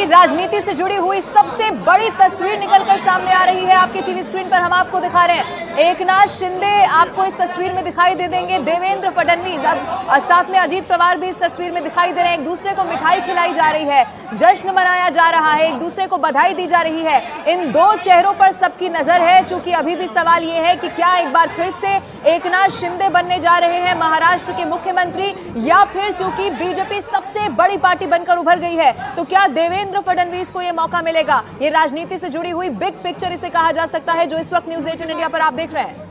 अभी राजनीति से जुड़ी हुई सबसे बड़ी तस्वीर निकलकर सामने आ रही है। आपके टीवी स्क्रीन पर हम आपको दिखा रहे हैं। एकनाथ शिंदे आपको इस तस्वीर में दिखाई दे देंगे, देवेंद्र फडणवीस, अब साथ में अजीत पवार भी इस तस्वीर में दिखाई दे रहे हैं। एक दूसरे को मिठाई खिलाई जा रही है, जश्न मनाया जा रहा है, एक दूसरे को बधाई दी जा रही है। इन दो चेहरों पर सबकी नजर है, चूंकि अभी भी सवाल यह है कि क्या एक बार फिर से एकनाथ शिंदे बनने जा रहे हैं महाराष्ट्र के मुख्यमंत्री, या फिर चूंकि बीजेपी सबसे बड़ी पार्टी बनकर उभर गई है तो क्या देवेंद्र फडणवीस को यह मौका मिलेगा। ये राजनीति से जुड़ी हुई बिग पिक्चर इसे कहा जा सकता है, जो इस वक्त न्यूज़ 18 इंडिया पर आप देख रहे हैं।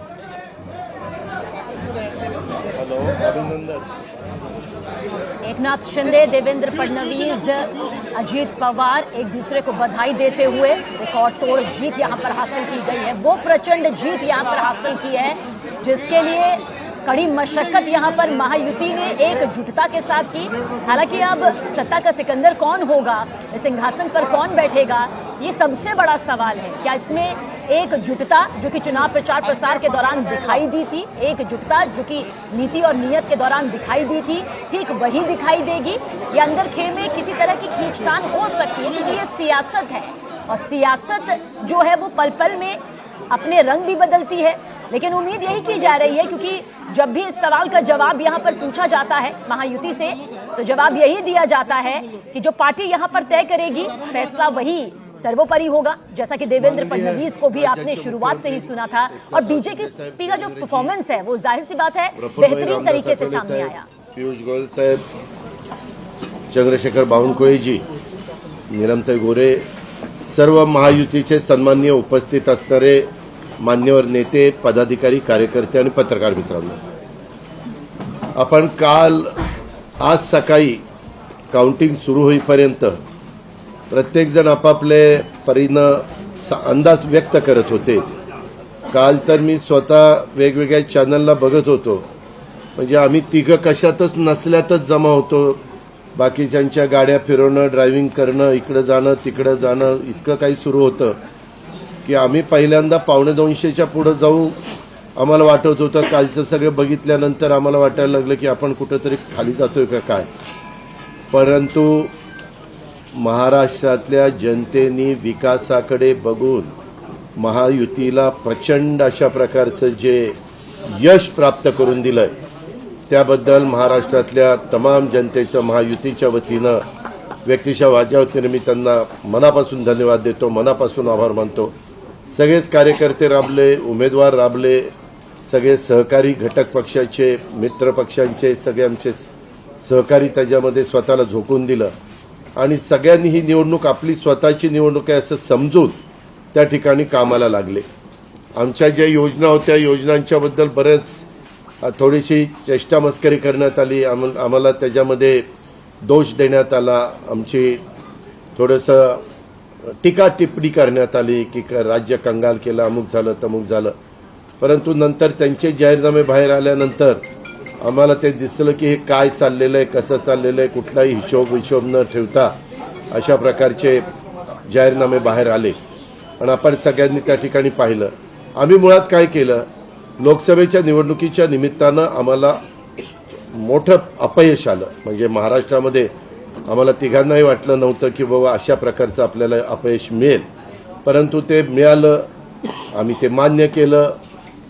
एकनाथ शिंदे, देवेंद्र फडणवीस, अजीत पवार एक दूसरे को बधाई देते हुए रिकॉर्ड तोड़ जीत यहां पर हासिल की गई है। वो प्रचंड जीत यहां पर हासिल की है जिसके लिए कड़ी मशक्कत यहां पर महायुति ने एकजुटता के साथ की। हालांकि अब सत्ता का सिकंदर कौन होगा, सिंहासन पर कौन बैठेगा, ये सबसे बड़ा सवाल है। क्या इसमें एकजुटता जो कि चुनाव प्रचार प्रसार के दौरान दिखाई दी थी, एकजुटता जो कि नीति और नीयत के दौरान दिखाई दी थी, ठीक वही दिखाई देगी, या अंदर खेमे किसी तरह की खींचतान हो सकती है, क्योंकि ये सियासत है और सियासत जो है वो पल पल में अपने रंग भी बदलती है। लेकिन उम्मीद यही की जा रही है, क्योंकि जब भी इस सवाल का जवाब यहाँ पर पूछा जाता है महायुति से, तो जवाब यही दिया जाता है कि जो पार्टी यहाँ पर तय करेगी फैसला वही सर्वोपरि होगा। जैसा कि देवेंद्र फडणवीस को भी आपने शुरुआत से ही सुना था, और बीजेपी का जो परफॉर्मेंस है वो जाहिर सी बात है बेहतरीन तरीके से सामने आया। पीयूष गोयल साहेब, चंद्रशेखर बावनकुळेजी, नीलमताई गोरे, सर्व महायुतीचे सन्माननीय उपस्थित असणारे मान्यवर नेते, पदाधिकारी, कार्यकर्ते आणि पत्रकार मित्रांनो, आपण आज सकाळी काउंटिंग सुरू होईपर्यंत प्रत्येक जण आपापले परीनं अंदाज व्यक्त करत होते। काल तर मी स्वतः वेगवेगळ्या चॅनलला बघत होतो, म्हणजे आम्ही तिघं कशातच नसल्यातच जमा होतो, बाकीच्यांच्या गाड्या फिरवणं, ड्रायव्हिंग करणं, इकडे जाणं तिकडे जाणं, इतकं काही सुरू होतं की आम्ही पहिल्यांदा 1:45च्या पुढे जाऊ आम्हाला वाटत होतं। कालचं सगळं बघितल्यानंतर आम्हाला वाटायला लागलं की आपण कुठेतरी खाली जातोय का काय, परंतु महाराष्ट्रातल्या जनतेने विकासाकडे बघून महायुतीला प्रचंड अशा प्रकारचं जे यश प्राप्त करून दिलंय त्याबद्दल महाराष्ट्रातल्या तमाम जनतेचं महायुतीच्या वतीनं व्यक्तिशः माझ्या वतीनं मी त्यांना मनापासून धन्यवाद देतो, मनापासून आभार मानतो। सगळेच कार्यकर्ते राबले, उमेदवार राबले, सगळे सहकारी घटक पक्षाचे, मित्र पक्षांचे सगळे आमचे सहकारी त्याच्यामध्ये स्वतःला झोकून दिलं आणि सगळ्यांनी ही निवडणूक आपली स्वतःची निवडणूक आहे असं समजून त्या ठिकाणी कामाला लागले। आमच्या ज्या योजना होत्या योजनांच्याबद्दल बरेच थोडीशी चेष्टा मस्करी करण्यात आली, आम्हाला त्याच्यामध्ये दोष देण्यात आला, आमची थोडंसं टीका टिप्पणी करण्यात आली की राज्य कंगाल केलं, अमुक झालं तमुक झालं, परंतु नंतर त्यांचे जाहीरनामे बाहेर आल्यानंतर आम्हाला ते दिसलं की हे काय चाललेलं आहे, कसं चाललेलं आहे, कुठलाही हिशोब न ठेवता अशा प्रकारचे जाहीरनामे बाहेर आले आणि आपण सगळ्यांनी त्या ठिकाणी पाहिलं। आम्ही मुळात काय केलं, लोकसभेच्या निवडणुकीच्या निमित्तानं आम्हाला मोठं अपयश आलं, म्हणजे महाराष्ट्रामध्ये आम्हाला तिघांनाही वाटलं नव्हतं की बाबा अशा प्रकारचं आपल्याला अपयश मिळेल, परंतु ते मिळालं, आम्ही ते मान्य केलं,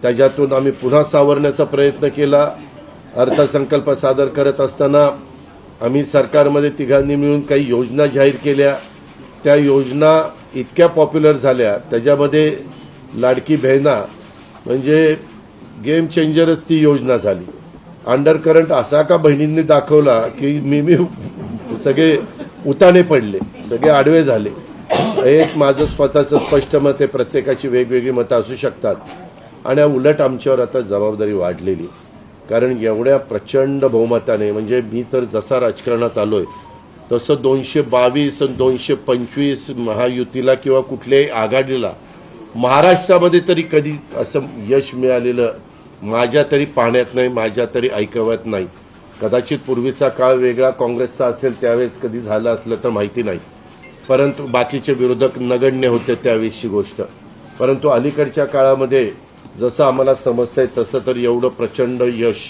त्याच्यातून आम्ही पुन्हा सावरण्याचा प्रयत्न केला। अर्थसंकल्प सादर करत असताना आम्ही सरकारमध्ये तिघांनी मिळून काही योजना जाहीर केल्या, त्या योजना इतक्या पॉप्युलर झाल्या, त्याच्यामध्ये लाडकी बहिणा म्हणजे गेम चेंजरच ती योजना झाली। अंडर करंट असा का बहिणींनी दाखवला की मी सगळे उताने पडले, सगळे आडवे झाले। एक माझं स्वतःचं स्पष्ट मत आहे, प्रत्येकाची वेगवेगळी मतं असू शकतात आणि उलट आमच्यावर आता जबाबदारी वाढलेली, कारण एवढ्या प्रचंड बहुमताने, म्हणजे मी तर जसा राजकारणात आलोय तसं 222 आणि 225 महायुतीला किंवा कुठल्याही आघाडीला महाराष्ट्रामध्ये तरी कधी असं यश मिळालेलं माझ्या तरी पाहण्यात नाही, माझ्या तरी ऐकवत नाही। कदाचित पूर्वीचा काळ वेगळा काँग्रेसचा असेल, त्यावेळेस कधी झालं असलं तर माहिती नाही, परंतु बाकीचे विरोधक नगण्य होते त्यावेळेसची गोष्ट। परंतु अलीकडच्या काळामध्ये जसं आम्हाला समजतंय तसं तर एवढं प्रचंड यश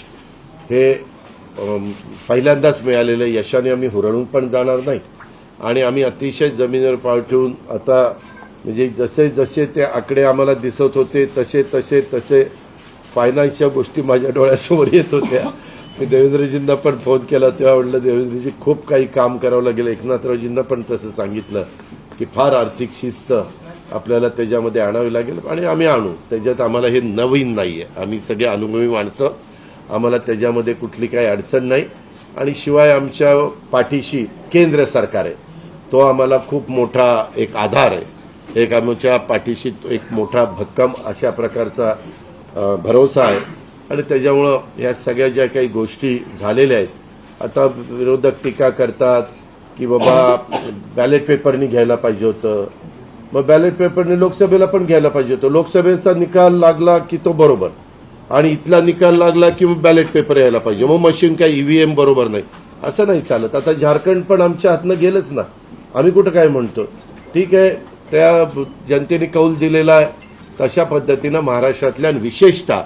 हे पहिल्यांदाच मिळालेलं यशाने आम्ही हुरळून पण जाणार नाही आणि आम्ही अतिशय जमिनीवर पाय ठेवून आता म्हणजे जसे जसे ते आकडे आम्हाला दिसत होते तसे तसे तसे फायनान्सच्या गोष्टी माझ्या डोळ्यासमोर येत होत्या. मी देवेंद्रजींना पण फोन केला तेव्हा म्हटलं देवेंद्रजी खूप काही काम करावं लागेल. एकनाथरावजींना पण तसं सांगितलं की फार आर्थिक शिस्त आपल्याला त्याच्यामध्ये आणावी लागेल आणि आम्ही आणू. त्याच्यात आम्हाला हे नवीन नाहीये, आम्ही सगळे अनुभवी माणसं, आम्हाला त्याच्यामध्ये कुठली काही अडचण नाही. आणि शिवाय आमच्या पाठीशी केंद्र सरकार आहे, तो आम्हाला खूप मोठा एक आधार आहे. एक आमच्या पाठीशी एक मोठा भक्कम अशा प्रकारचा भरोसा आहे. आणि त्याच्यामुळं या सगळ्या ज्या काही गोष्टी झालेल्या आहेत, आता विरोधक टीका करतात की बाबा बॅलेट पेपरनी घ्यायला पाहिजे होतं, मग बॅलेट पेपरने लोकसभेला पण घ्यायला पाहिजे होतं. लोकसभेचा निकाल लागला की तो बरोबर आणि इथला निकाल लागला की मग बॅलेट पेपर यायला पाहिजे, मग मशीन काय ईव्हीएम बरोबर नाही, असं नाही चालत. आता झारखंड पण आमच्या हातनं गेलंच ना, आम्ही कुठं काय म्हणतो. ठीक आहे, त्या जनतेने कौल दिलेला आहे तशा पद्धतीनं महाराष्ट्रातल्या आणि विशेषतः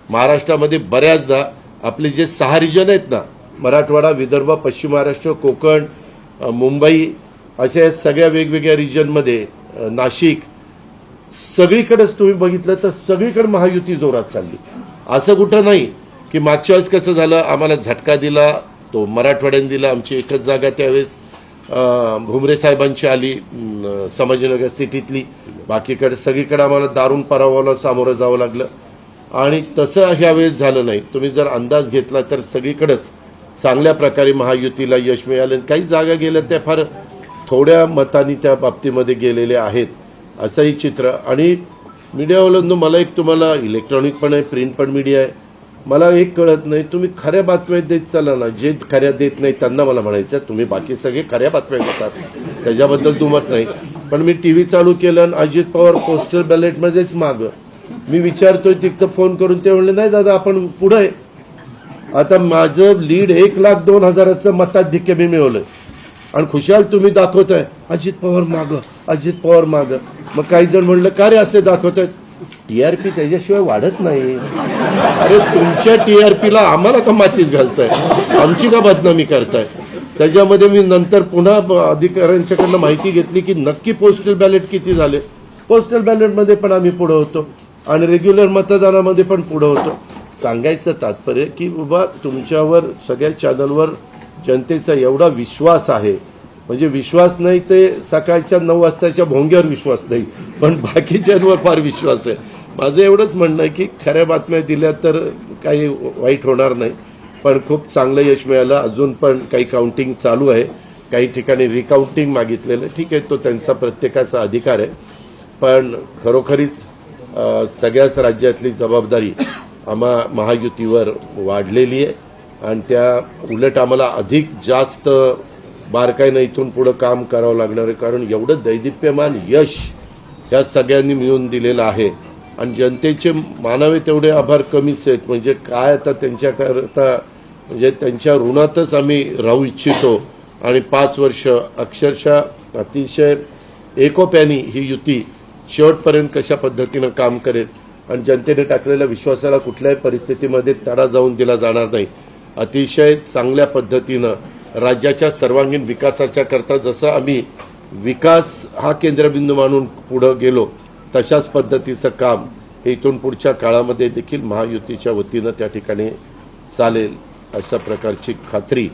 महाराष्ट्रामध्ये बऱ्याचदा आपले जे 6 रिजन आहेत ना, मराठवाडा, विदर्भ, पश्चिम महाराष्ट्र, कोकण, मुंबई, अशा सगळ्या वेगवेगळ्या रिजनमध्ये, नाशिक, सगळीकडेच तुम्ही बघितलं तर सगळीकडे महायुती जोरात चालली. असं कुठं नाही की मागच्या वेळेस कसं झालं, आम्हाला झटका दिला तो मराठवाड्याने दिला, आमची एकच जागा त्यावेळेस भुमरे साहेबांची आली संभाजीनगर सिटीतली, बाकीकडे सगळीकडे आम्हाला दारुण पराभवाला सामोरं जावं लागलं. आणि तसं ह्यावेळेस झालं नाही. तुम्ही जर अंदाज घेतला तर सगळीकडेच चांगल्या प्रकारे महायुतीला यश मिळालं. काही जागा गेल्या त्या फार थोड्या मतांनी त्या बाबतीमध्ये गेलेल्या आहेत, असंही चित्र. आणि मीडियावाल्यांनो, मला एक तुम्हाला इलेक्ट्रॉनिक पण आहे, प्रिंट पण मीडिया आहे, मला एक कळत नाही, तुम्ही खऱ्या बातम्या देत चाला ना. जे खऱ्या देत नाही त्यांना मला म्हणायचं तुम्ही बाकी सगळे खऱ्या बातम्या देतात, त्याच्याबद्दल दुमत नाही. पण मी टीव्ही चालू केलं आणि अजित पवार पोस्टल बॅलेटमध्येच मागं, मी विचारतोय तिथं फोन करून, ते म्हणले नाही दादा आपण पुढे आहे. आता माझं लीड 1,02,000 मताधिक्य मी मिळवलंय आणि खुशाल तुम्ही दाखवताय अजित पवार मागं, अजित पवार मागं. मग काही जण म्हणलं का रे असे दाखवतायत, टीआरपी त्याच्याशिवाय वाढत नाही. अरे तुमच्या टीआरपीला आम्हाला का मातीत घालताय, आमची का बदनामी करताय. त्याच्यामध्ये मी नंतर पुन्हा अधिकाऱ्यांच्याकडनं माहिती घेतली की नक्की पोस्टल बॅलेट किती झाले. पोस्टल बॅलेटमध्ये पण आम्ही पुढे होतो आणि रेग्युलर मतदानामध्ये पण पुढे होतो. सांगायचं तात्पर्य की बाबा तुमच्यावर सगळ्या चॅनलवर जनतेचा एवढा विश्वास आहे, म्हणजे विश्वास नाही ते सकाळच्या 9 वाजताच्या भोंग्यावर विश्वास नाही, पण बाकीच्यांवर फार विश्वास आहे. माझं एवढंच म्हणणं आहे की खऱ्या बातम्या दिल्या तर काही वाईट होणार नाही. पण खूप चांगलं यश मिळालं. अजून पण काही काउंटिंग चालू आहे, काही ठिकाणी रिकाउंटिंग मागितलेलं, ठीक आहे, तो त्यांचा प्रत्येकाचा अधिकार आहे. पण खरोखरीच सगळ्याच राज्यातली जबाबदारी आम्हा महायुतीवर वाढलेली आहे आणि त्या उलट आम्हाला अधिक जास्त बारकाईनं इथून पुढे काम करावं लागणार आहे. कारण एवढं दैदिप्यमान यश ह्या सगळ्यांनी मिळवून दिलेलं आहे आणि जनतेचे मानावे तेवढे आभार कमीच आहेत. म्हणजे काय आता त्यांच्याकरता, म्हणजे त्यांच्या ऋणातच आम्ही राहू इच्छितो. आणि 5 वर्ष अक्षरशः अतिशय एकोप्याने ही युती शेवटपर्यंत कशा पद्धतीनं काम करेल आणि जनतेने टाकलेल्या विश्वासाला कुठल्याही परिस्थितीमध्ये तडा जाऊन दिला जाणार नाही. अतिशय चांगल्या पद्धतीनं राज्याच्या सर्वांगीण विकासाच्या करता जसं आम्ही विकास हा केंद्रबिंदू मानून पुढे गेलो, तशाच पद्धतीचं काम हे इथून पुढच्या काळामध्ये देखील महायुतीच्या वतीनं त्या ठिकाणी चालेल अशा प्रकारची खात्री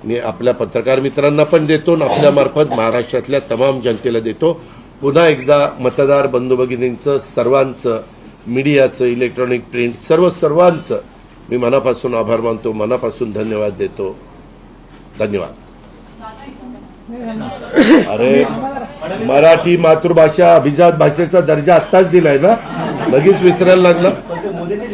मी आपल्या पत्रकार मित्रांना पण देतो आणि आपल्यामार्फत महाराष्ट्रातल्या तमाम जनतेला देतो. पुन्हा एकदा मतदार बंधू भगिनींचं, सर्वांचं, मीडियाचं, इलेक्ट्रॉनिक, प्रिंट, सर्वांचं मी मनापासून आभार मानतो, मनापासून धन्यवाद देतो. धन्यवाद. अरे मराठी मातृभाषा अभिजात भाषेचा दर्जा आत्ताच दिलाय ना, लगेच विसरायला लागला.